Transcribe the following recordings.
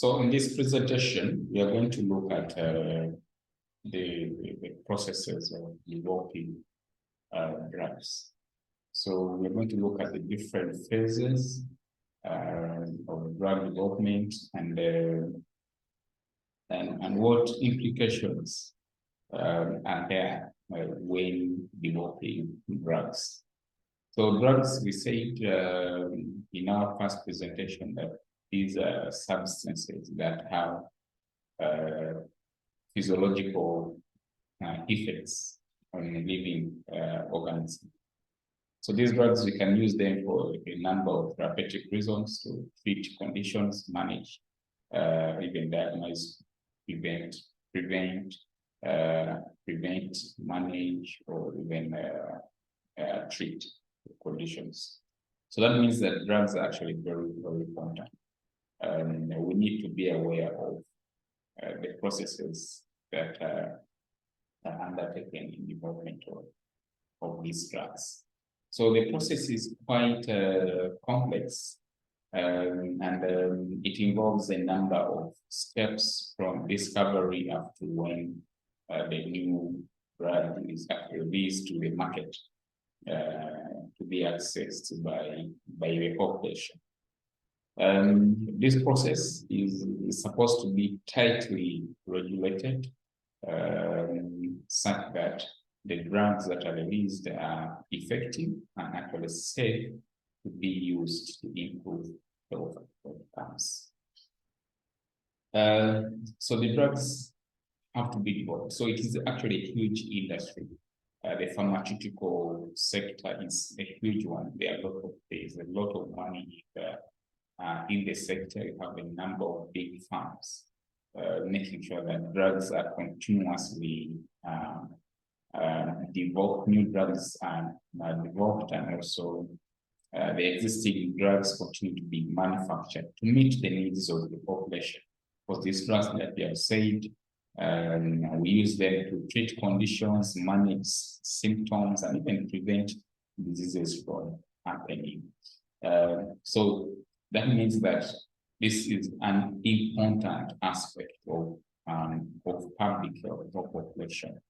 So in this presentation, we are going to look at the processes of developing drugs. So we're going to look at the different phases of drug development and what implications are there when developing drugs. So drugs, we said in our first presentation that these are substances that have physiological effects on living organisms. So these drugs, we can use them for a number of therapeutic reasons to treat conditions, manage, even diagnose, prevent, manage, or even treat conditions. So that means that drugs are actually very, very important. We need to be aware of the processes that are undertaken in development of these drugs. So the process is quite complex, and it involves a number of steps from discovery up to when the new drug is released to the market to be accessed by the population. This process is supposed to be tightly regulated, such that the drugs that are released are effective and actually safe to be used to improve health outcomes. So the drugs have to be developed. So it is actually a huge industry. The pharmaceutical sector is a huge one. There's a lot of money in the sector. You have a number of big firms making sure that drugs are continuously developed, new drugs are developed, and also the existing drugs continue to be manufactured to meet the needs of the population. Because these drugs that we have said, we use them to treat conditions, manage symptoms, and even prevent diseases from happening. So that means that this is an important aspect of public health, of population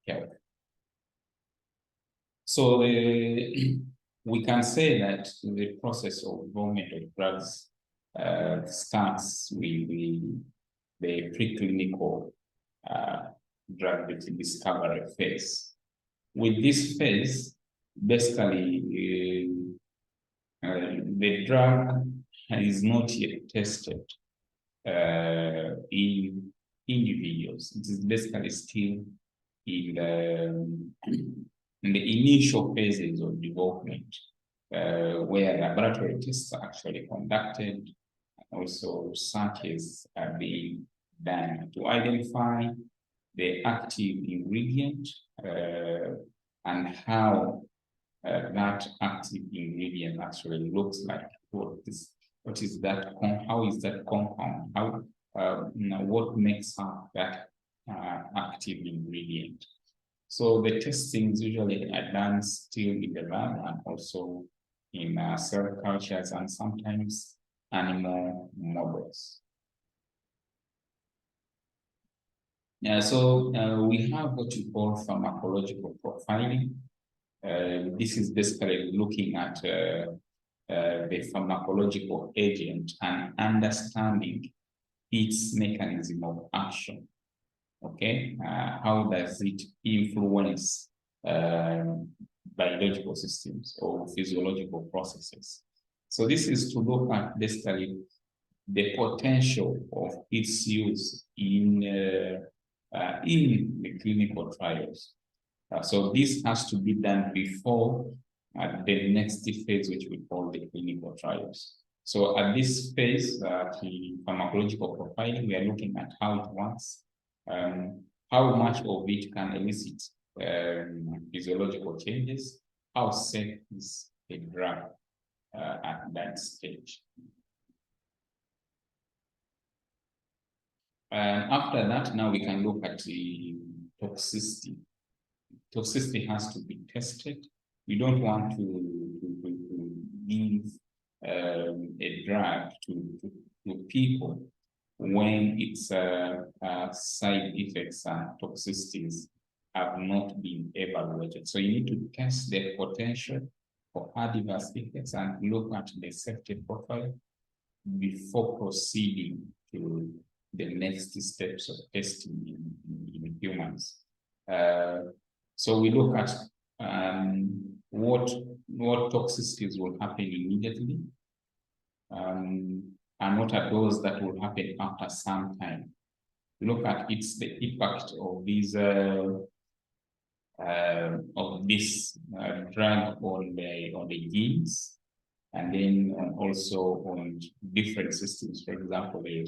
health. So we can say that the process of development of drugs starts with the preclinical drug discovery phase. With this phase, basically, the drug is not yet tested in individuals. It is basically still in the initial phases of development, where laboratory tests are actually conducted. Also, researches are being done to identify the active ingredient and how that active ingredient actually looks like. What is that? How is that compound? How what makes up that active ingredient? So the testings usually are done still in the lab and also in cell cultures and sometimes animal models. So we have what we call pharmacological profiling. This is basically looking at the pharmacological agent and understanding its mechanism of action. Okay, how does it influence biological systems or physiological processes? So this is to look at basically the potential of its use in the clinical trials. So this has to be done before the next phase, which we call the clinical trials. So at this phase, the pharmacological profiling, we are looking at how it works, how much of it can elicit physiological changes, how safe is a drug at that stage. After that, now we can look at the toxicity. Toxicity has to be tested. We don't want to give a drug to people when its side effects and toxicities have not been evaluated. So you need to test the potential for adverse effects and look at the safety profile before proceeding to the next steps of testing in humans. So we look at what toxicities will happen immediately, and what are those that will happen after some time. Look at the impact of these drug on the genes, and then also on different systems. For example, the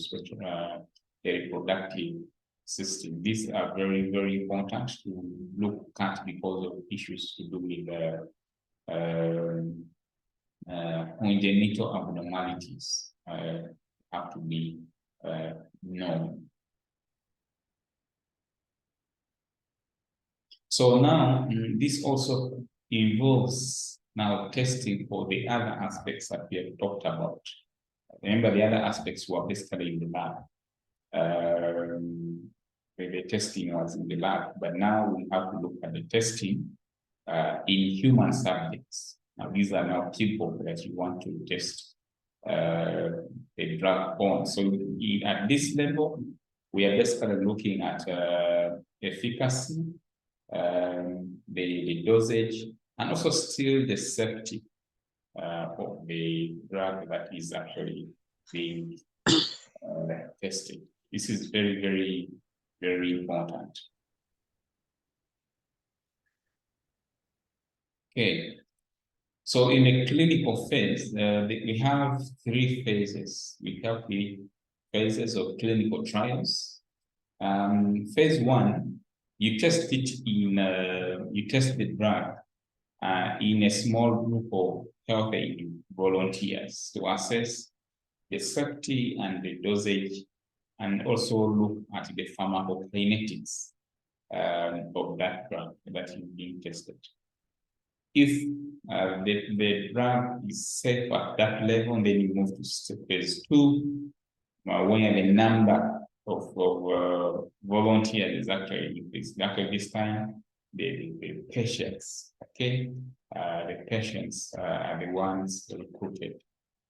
reproductive system. These are very, very important to look at because of issues to do with congenital abnormalities have to be known. So now this also involves now testing for the other aspects that we have talked about. Remember, the other aspects were basically in the lab. The testing was in the lab, but now we have to look at the testing in human subjects. Now, these are now people that you want to test the drug on. So at this level, we are basically looking at efficacy, the dosage, and also still the safety of the drug that is actually being tested. This is very, very, very important. Okay. So in a clinical phase, we have 3 phases. We have the phases of clinical trials. Phase 1, you test it you test the drug in a small group of healthy volunteers to assess the safety and the dosage, and also look at the pharmacokinetics of that drug that is being tested. If the drug is safe at that level, then you move to phase 2, where the number of volunteers is actually increased. After this time, the patients, okay, the patients are the ones recruited,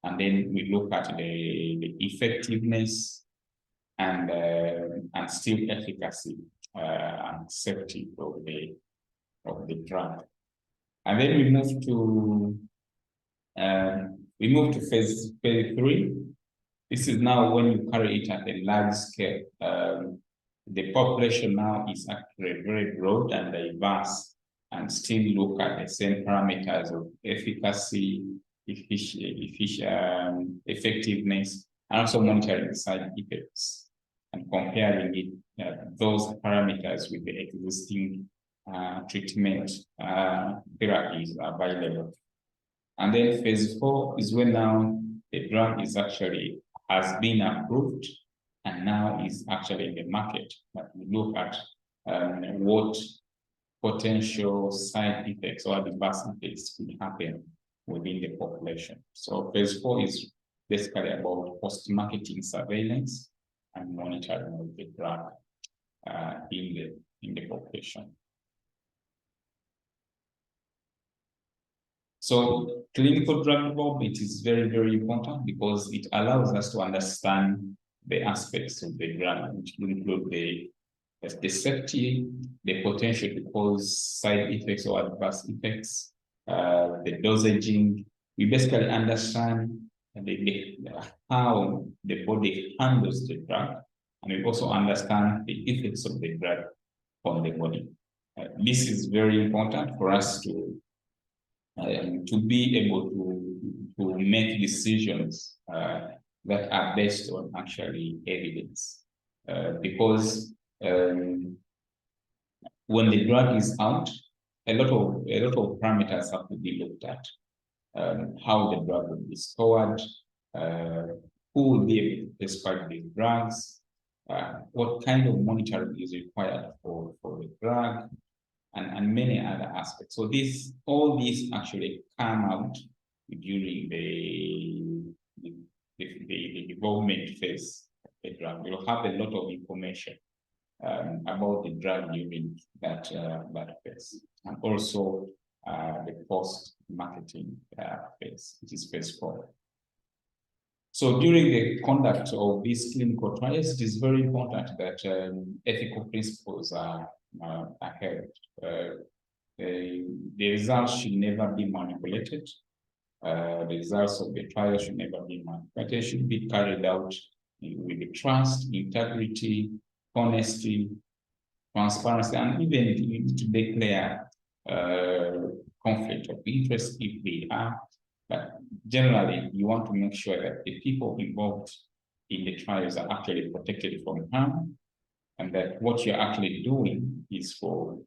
and then we look at the effectiveness and still efficacy and safety of the drug. And then we move to phase 3. This is now when you carry it at a large scale. The population now is actually very broad and diverse, and still look at the same parameters of efficacy, effectiveness, and also monitoring side effects, and comparing it, those parameters with the existing treatment therapies available. And then phase 4 is when now the drug is actually has been approved and now is actually in the market. But we look at what potential side effects or adverse effects could happen within the population. So phase 4 is basically about post-marketing surveillance and monitoring of the drug in the population. So clinical drug development is very, very important because it allows us to understand the aspects of the drug, which include the safety, the potential to cause side effects or adverse effects, the dosaging. We basically understand how the body handles the drug, and we also understand the effects of the drug on the body. This is very important for us to be able to make decisions that are based on actually evidence, because when the drug is out, a lot of parameters have to be looked at. How the drug will be stored, who will be able to prescribe these drugs, what kind of monitoring is required for the drug, and many other aspects. So all these actually come out during the development phase of the drug. You'll have a lot of information about the drug during that phase, and also the post-marketing phase, which is phase 4. So during the conduct of these clinical trials, it is very important that ethical principles are held. The results should never be manipulated. The results of the trial should never be manipulated. It should be carried out with the trust, integrity, honesty, transparency, and even you need to declare conflict of interest if they are. But generally, you want to make sure that the people involved in the trials are actually protected from harm, and that what you're actually doing is for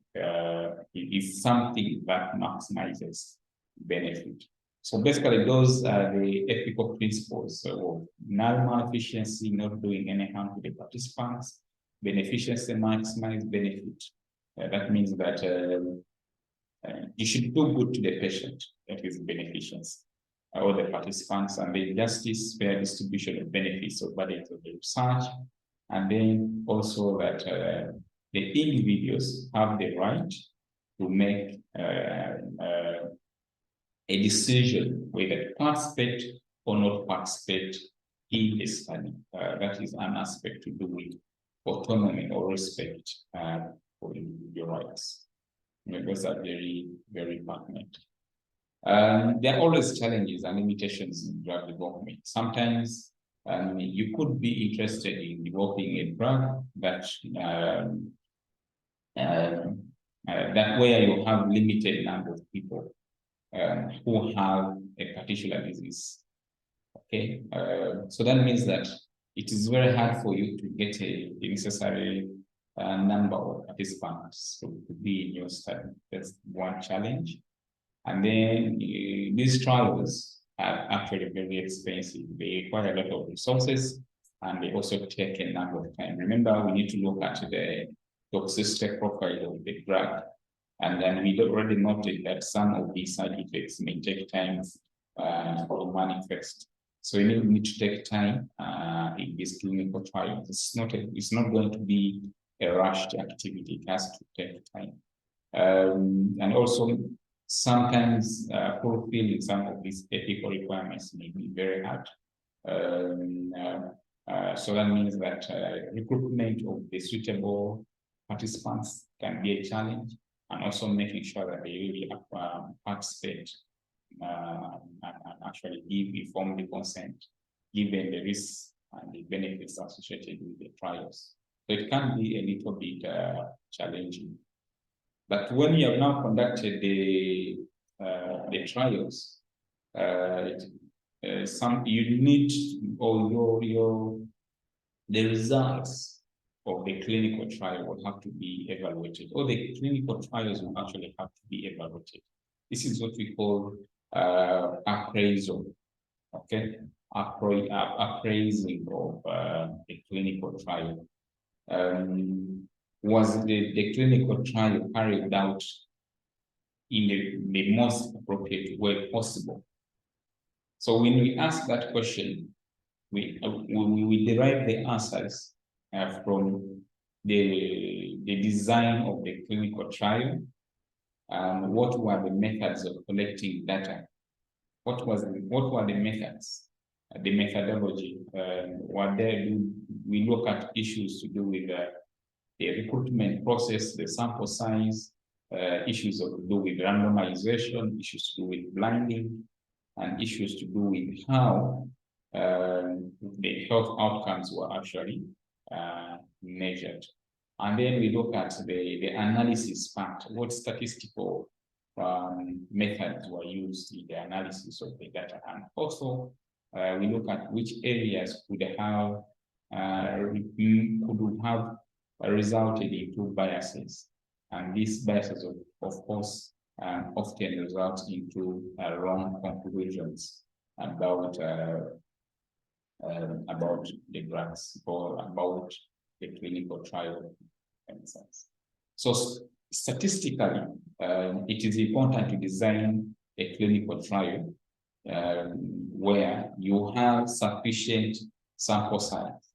is something that maximizes benefit. So basically, those are the ethical principles of non-efficiency, not doing any harm to the participants, beneficiency, maximize benefit. That means that you should do good to the patient, that is beneficiency, or the participants, and the justice, fair distribution of benefits of burdens of the research, and then also that the individuals have the right to make a decision whether to participate or not participate in the study. That is an aspect to do with autonomy or respect for your rights. Those are very, very pertinent. There are always challenges and limitations in drug development. Sometimes you could be interested in developing a drug that that where you have limited number of people who have a particular disease. Okay, so that means that it is very hard for you to get the necessary number of participants to be in your study. That's one challenge. And then these trials are actually very expensive. They require a lot of resources, and they also take a number of time. Remember, we need to look at the toxicity profile of the drug. And then we already noted that some of these side effects may take time to manifest. So you need to take time in this clinical trial. It's not going to be a rushed activity. It has to take time. And also, sometimes fulfilling some of these ethical requirements may be very hard. So that means that recruitment of the suitable participants can be a challenge, and also making sure that they really participate and actually give informed consent, given the risks and the benefits associated with the trials. So it can be a little bit challenging. But when you have now conducted the trials, you need the results of the clinical trial will have to be evaluated, or the clinical trials will actually have to be evaluated. This is what we call appraisal. Okay, appraising of the clinical trial. Was the clinical trial carried out in the most appropriate way possible? So when we ask that question, we derive the answers from the design of the clinical trial. What were the methods of collecting data? What were the methods? The methodology. We look at issues to do with the recruitment process, the sample size, issues to do with randomization, issues to do with blinding, and issues to do with how the health outcomes were actually measured. And then we look at the analysis part. What statistical methods were used in the analysis of the data, and also we look at which areas could have resulted into biases, and these biases, of course, often result into wrong conclusions about the drugs or about the clinical trial, for instance. So statistically, it is important to design a clinical trial where you have sufficient sample size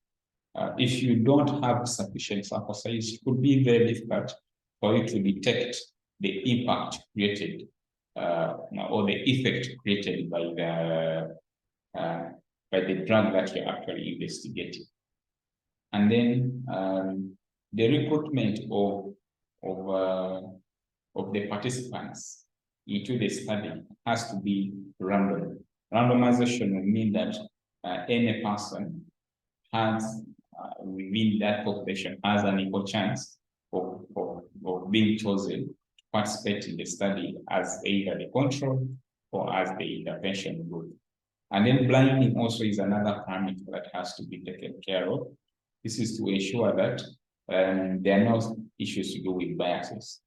If you don't have sufficient sample size, it could be very difficult for you to detect the impact created or the effect created by the drug that you're actually investigating. And then the recruitment of the participants into the study has to be random. Randomization will mean that any person has within that population has an equal chance of being chosen to participate in the study as either the control or as the intervention group. And then blinding also is another parameter that has to be taken care of. This is to ensure that there are no issues to do with biases.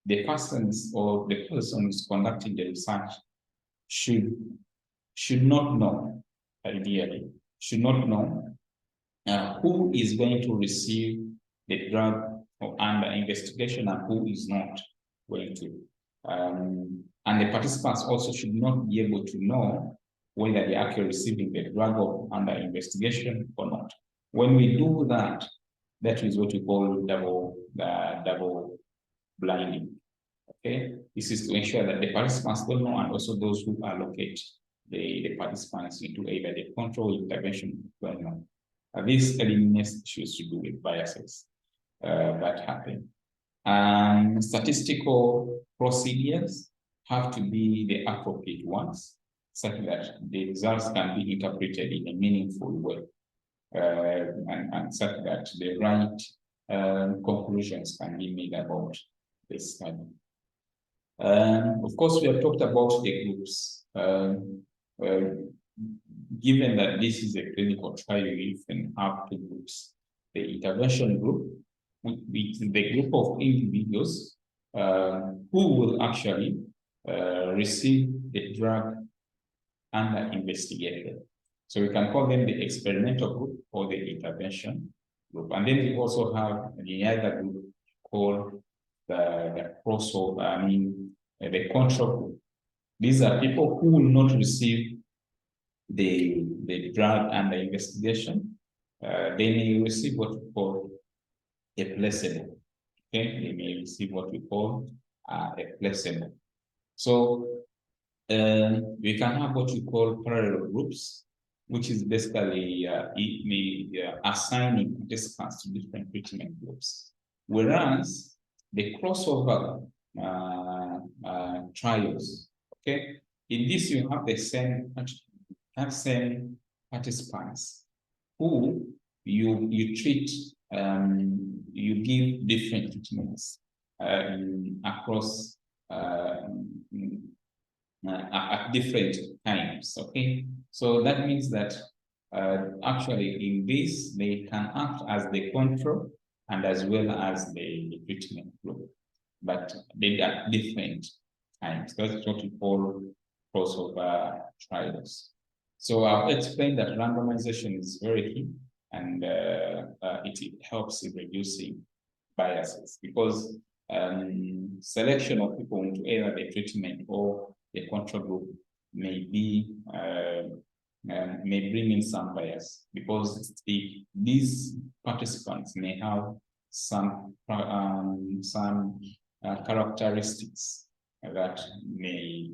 The persons or the person who's conducting the research should not know, ideally, should not know who is going to receive the drug under investigation and who is not going to. And the participants also should not be able to know whether they're actually receiving the drug under investigation or not. When we do that, that is what we call double blinding. Okay, this is to ensure that the participants don't know, and also those who allocate the participants into either the control intervention going on. This eliminates issues to do with biases that happen. And statistical procedures have to be the appropriate ones, such that the results can be interpreted in a meaningful way, and such that the right conclusions can be made about the study. Of course, we have talked about the groups. Given that this is a clinical trial, you can have two groups. The intervention group, which is the group of individuals who will actually receive the drug under investigation. So we can call them the experimental group or the intervention group. And then we also have the other group called the crossover, the control group. These are people who will not receive the drug under investigation. They may receive what we call a placebo. Okay, they may receive what we call a placebo. So we can have what we call parallel groups, which is basically assigning participants to different treatment groups. Whereas the crossover trials, okay, in this you have the same participants who you treat, you give different treatments across at different times. Okay, so that means that actually in this they can act as the control and as well as the treatment group, but they are different times. That's what we call crossover trials. So I've explained that randomization is very key, and it helps in reducing biases, because selection of people into either the treatment or the control group may bring in some bias, because these participants may have some characteristics that may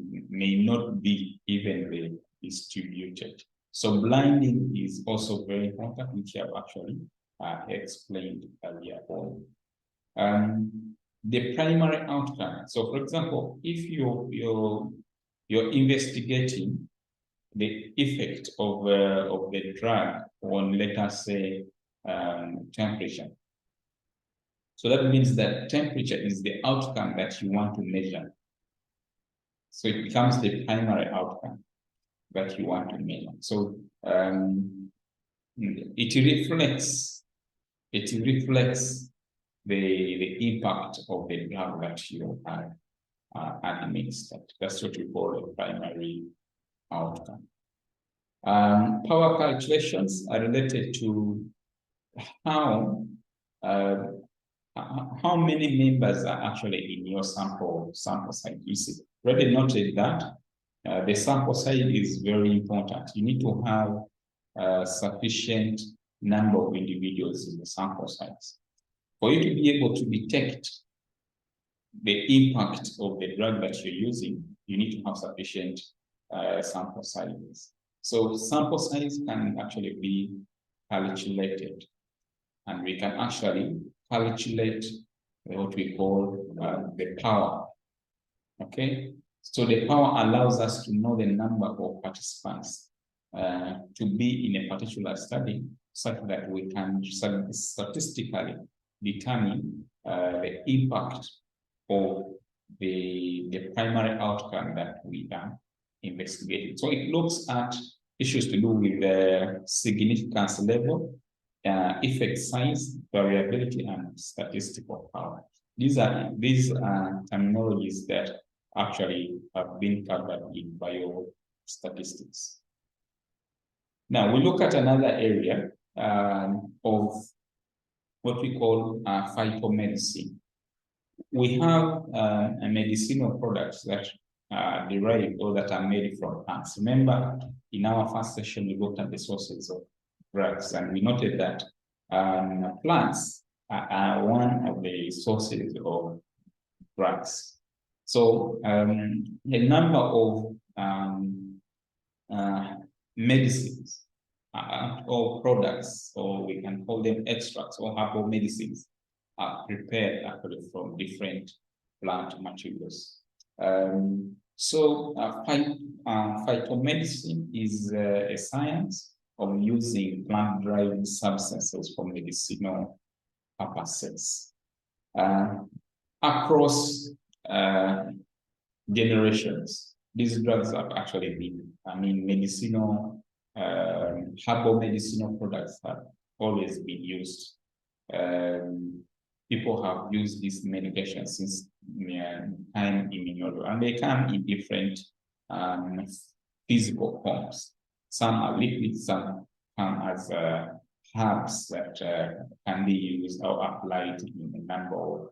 not be evenly distributed. So blinding is also very important, which I have actually explained earlier on. The primary outcome. So, for example, if you're investigating the effect of the drug on, let us say, temperature. So that means that temperature is the outcome that you want to measure. So it becomes the primary outcome that you want to measure. So it reflects the impact of the drug that you have administered. That's what we call a primary outcome. Power calculations are related to how many members are actually in your sample size. You see, already noted that the sample size is very important. You need to have sufficient number of individuals in the sample size. For you to be able to detect the impact of the drug that you're using, you need to have sufficient sample sizes. So sample size can actually be calculated, and we can actually calculate what we call the power. Okay, so the power allows us to know the number of participants to be in a particular study, such that we can statistically determine the impact of the primary outcome that we are investigating. So it looks at issues to do with the significance level, effect size, variability, and statistical power. These are terminologies that actually have been covered in biostatistics. Now we look at another area of what we call phytomedicine. We have medicinal products that are derived or that are made from plants. Remember, in our first session, we looked at the sources of drugs, and we noted that plants are one of the sources of drugs. So a number of medicines or products, or we can call them extracts or herbal medicines, are prepared actually from different plant materials. So phytomedicine is a science of using plant-derived substances for medicinal purposes. Across generations, these drugs have actually been, medicinal, herbal medicinal products have always been used. People have used these medications since time immemorial, and they come in different physical forms. Some are liquid, some come as herbs that can be used or applied in a number of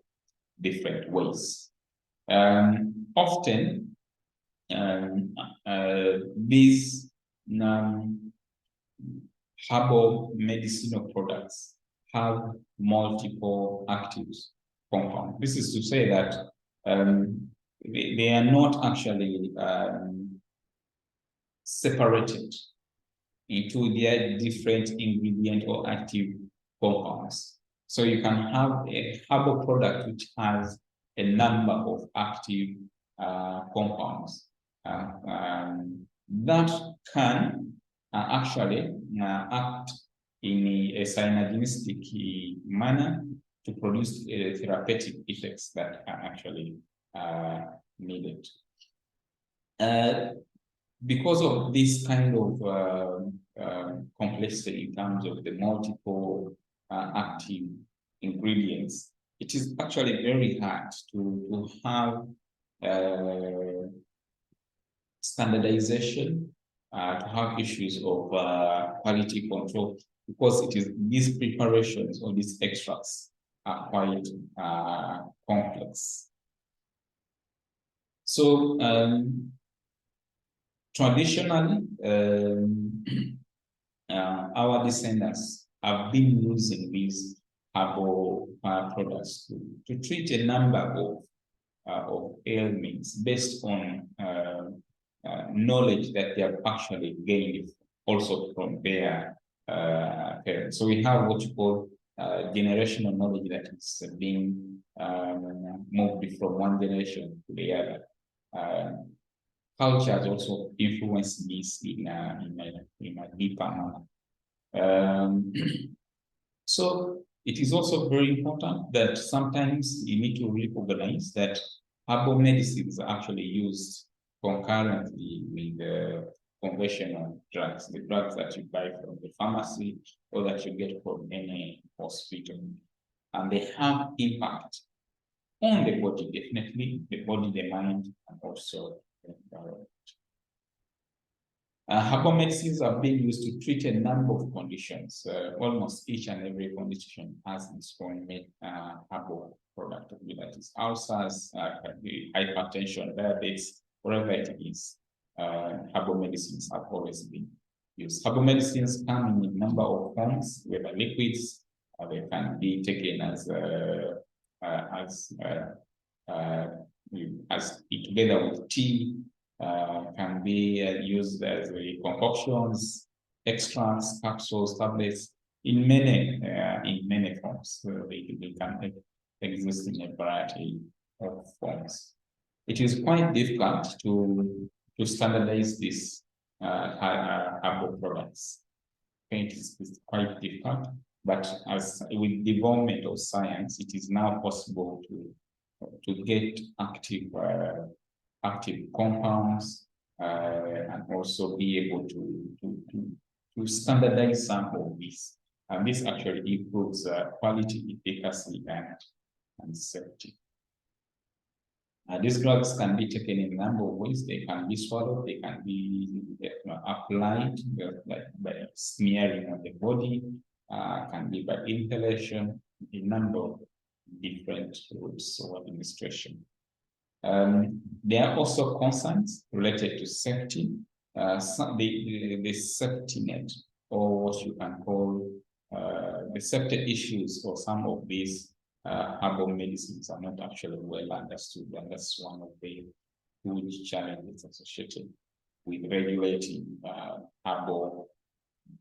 different ways. Often, these herbal medicinal products have multiple active compounds. This is to say that they are not actually separated into their different ingredient or active compounds. So you can have a herbal product which has a number of active compounds that can actually act in a synergistic manner to produce therapeutic effects that are actually needed. Because of this kind of complexity in terms of the multiple active ingredients, it is actually very hard to have standardization, to have issues of quality control, because it is these preparations or these extracts are quite complex. So traditionally, our descendants have been using these herbal products to treat a number of ailments based on knowledge that they have actually gained also from their parents. So we have what you call generational knowledge that is being moved from one generation to the other. Culture has also influenced this in a deeper manner. So it is also very important that sometimes you need to recognize that herbal medicines are actually used concurrently with the conventional drugs, the drugs that you buy from the pharmacy or that you get from any hospital. And they have impact on the body, definitely, the body, the mind, and also the environment. Herbal medicines have been used to treat a number of conditions. Almost each and every condition has its own herbal product, whether it is ulcers, hypertension, diabetes, whatever it is. Herbal medicines have always been use. Herbal medicines come in a number of forms, whether liquids, they can be taken as together with tea, can be used as concoctions, extracts, capsules, tablets, in many forms. So they can exist in a variety of forms. It is quite difficult to standardize this herbal products. It is quite difficult, but as with development of science, it is now possible to get active compounds and also be able to standardize some of these. And this actually improves quality, efficacy, and safety. These drugs can be taken in a number of ways. They can be swallowed, they can be applied like by smearing on the body, can be by inhalation, a number of different routes of administration. There are also concerns related to safety. The safety net, or what you can call the safety issues for some of these herbal medicines are not actually well understood, and that's one of the huge challenges associated with regulating herbal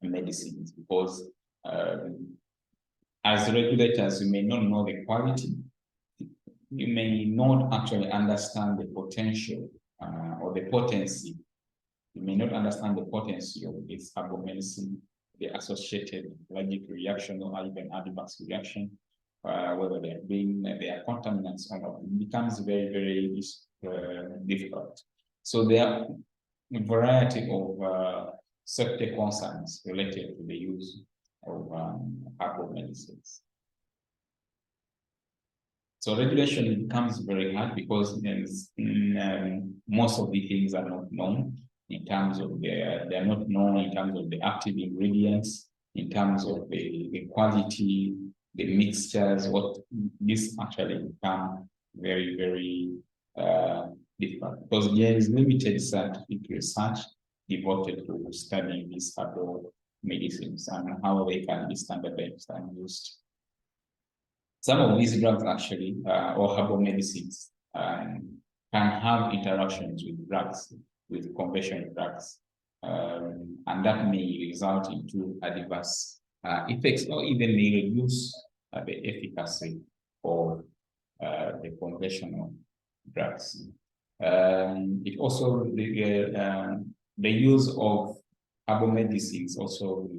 medicines, because as regulators, you may not know the quality, you may not actually understand the potential or the potency. You may not understand the potency of this herbal medicine, the associated allergic reaction or even adverse reaction, whether they are contaminants or not. It becomes very, very difficult. So there are a variety of safety concerns related to the use of herbal medicines. So regulation becomes very hard because most of the things are not known in terms of they're not known in terms of the active ingredients, in terms of the quality, the mixtures. What this actually become very, very difficult, because there is limited scientific research devoted to studying these herbal medicines and how they can be standardized and used. Some of these drugs actually, or herbal medicines, can have interactions with drugs, with conventional drugs, and that may result into adverse effects, or even may reduce the efficacy of the conventional drugs. It also, the use of herbal medicines also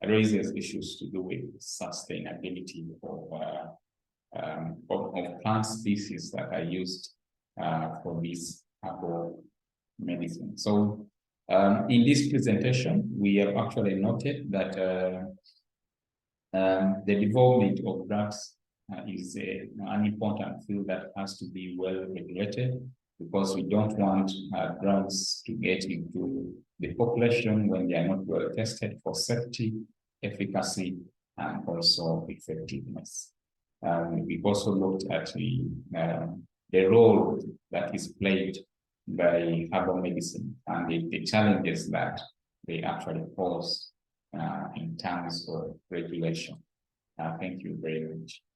raises issues to do with sustainability of plant species that are used for these herbal medicine. So in this presentation, we have actually noted that the development of drugs is an important field that has to be well regulated, because we don't want drugs to get into the population when they are not well tested for safety, efficacy, and also effectiveness. We've also looked at the role that is played by herbal medicine and the challenges that they actually pose in terms of regulation. Thank you very much.